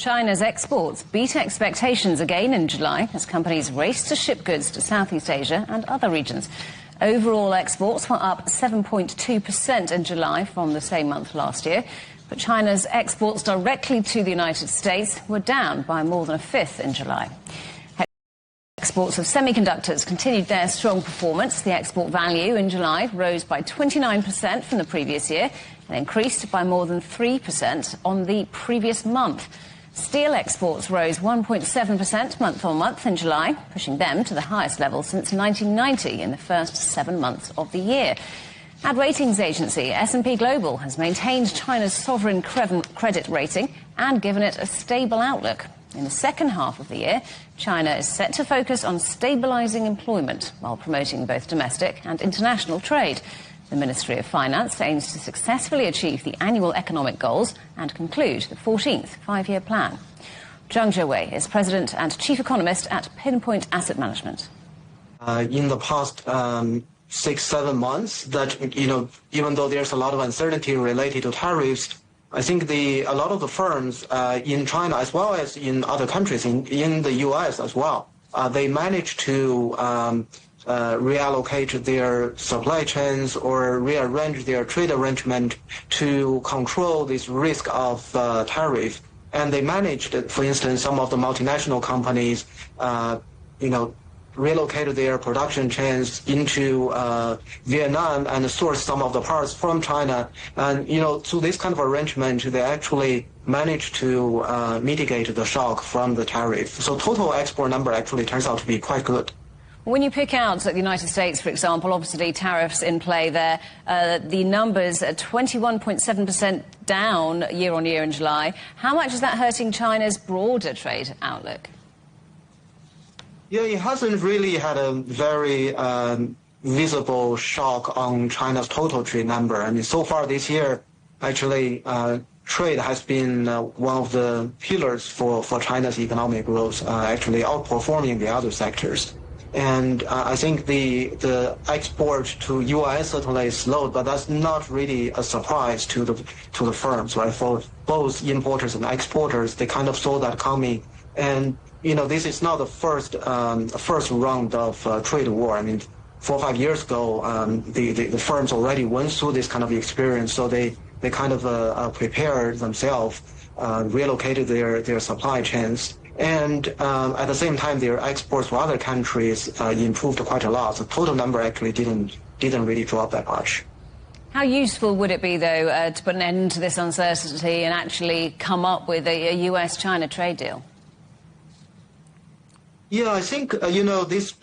China's exports beat expectations again in July as companies raced to ship goods to Southeast Asia and other regions. Overall exports were up 7.2% in July from the same month last year, but China's exports directly to the United States were down by more than a fifth in July. Exports of semiconductors continued their strong performance. The export value in July rose by 29% from the previous year and increased by more than 3% on the previous month. Steel exports rose 1.7% month-on-month in July, pushing them to the highest level since 1990 in the first 7 months of the year. Ad ratings agency S&P Global has maintained China's sovereign credit rating and given it a stable outlook. In the second half of the year, China is set to focus on stabilising employment while promoting both domestic and international trade. The Ministry of Finance aims to successfully achieve the annual economic goals and conclude the 14th five-year plan. Zhang is President and Chief Economist at Pinpoint Asset Management. In the past 6-7 months, that even though there's a lot of uncertainty related to tariffs, I think a lot of the firms in China as well as in other countries, in the U.S. as well, they managed to reallocate their supply chains or rearrange their trade arrangement to control this risk of tariff. And they managed, for instance, some of the multinational companies, relocated their production chains into Vietnam and sourced some of the parts from China. And, through this kind of arrangement, they actually managed to mitigate the shock from the tariff. So total export number actually turns out to be quite good. When you pick out the United States, for example, obviously tariffs in play there, the numbers are 21.7% down year-on-year in July. How much is that hurting China's broader trade outlook? Yeah, it hasn't really had a very visible shock on China's total trade number. I mean, so far this year, actually, trade has been one of the pillars for China's economic growth, actually outperforming the other sectors. And I think the export to U.S. certainly slowed, but that's not really a surprise to the firms, right? For both importers and exporters, they kind of saw that coming. And this is not the first round of trade war. I mean, 4 or 5 years ago, the firms already went through this kind of experience, so they kind of prepared themselves, relocated their supply chains. And at the same time, their exports to other countries improved quite a lot. The total number actually didn't really drop that much. How useful would it be, though, to put an end to this uncertainty and actually come up with a US-China trade deal? Yeah, I think, this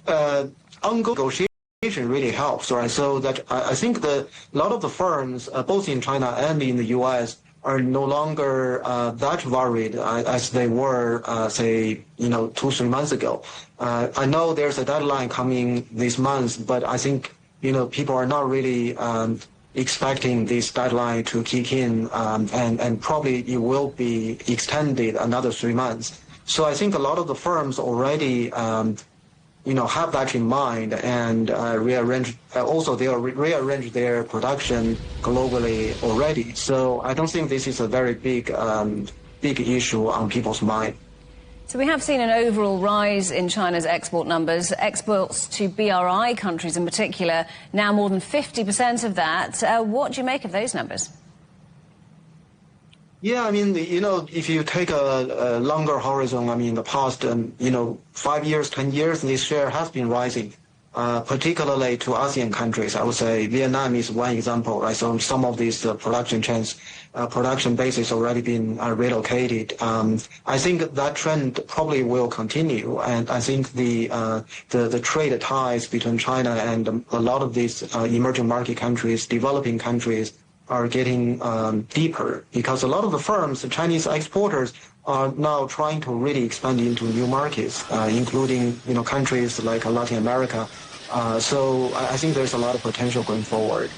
ongoing negotiation really helps, right? So that I think a lot of the firms, both in China and in the U.S., are no longer that worried as they were, say, 2-3 months ago. I know there's a deadline coming this month, but I think, people are not really expecting this deadline to kick in, and probably it will be extended another 3 months. So I think a lot of the firms already, have that in mind and rearrange their production globally already. So I don't think this is a very big issue on people's mind. So we have seen an overall rise in China's export numbers. Exports to BRI countries in particular, now more than 50% of that. What do you make of those numbers? Yeah, I mean, if you take a longer horizon, I mean, the past, 5 years, 10 years, this share has been rising, particularly to ASEAN countries. I would say Vietnam is one example, right? So some of these production chains, production bases already been relocated. I think that trend probably will continue, and I think the trade ties between China and a lot of these emerging market countries, developing countries, are getting deeper because a lot of the firms, the Chinese exporters, are now trying to really expand into new markets, including countries like Latin America. So I think there's a lot of potential going forward.